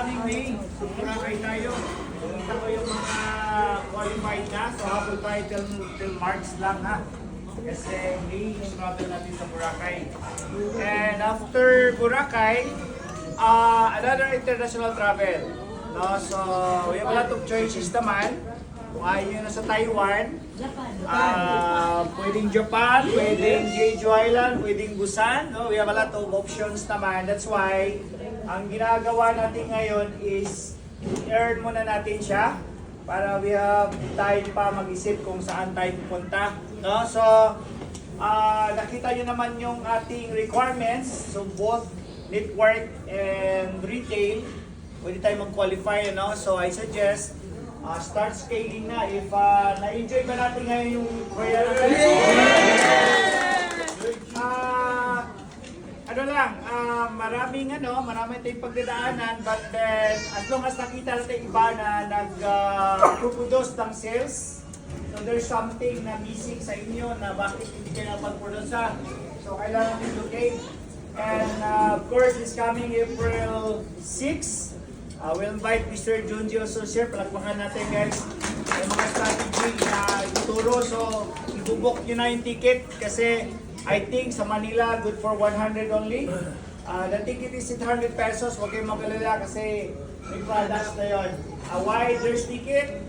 coming May, Boracay tayo. Kita ko yung mga qualified na. So habol tayo till March lang ha. Kasi May yung travel natin sa Boracay. And after Boracay, another international travel. No? So we have a lot of choices naman. Kung ayaw nyo na sa Taiwan, pwedeng Japan, pwedeng Jeju Island, pwedeng Busan. No? We have a lot of options naman. That's why, ang ginagawa natin ngayon is i-earn muna natin siya para we have time pa mag-isip kung saan tayo pupunta. No? So, nakita nyo naman yung ating requirements. So, both network and retail, pwede tayo mag-qualify. No? So, I suggest start scaling na. If na-enjoy ba natin ngayon yung Royal maraming tayong pagdadaanan, but then as long as nakita natin iba na nag-produce ng sales, so there's something na missing sa inyo na bakit hindi kayo napag-produce. So kailangan din. And of course, this coming April 6, we'll invite Mr. Junji also share. Palakpakan natin guys yung mga strategy na ituturo. So, ibubok nyo na yung ticket kasi I think sa Manila, good for 100 only. The ticket is 800 pesos. Huwag kayong magalala kasi may products na yun. Why there's ticket?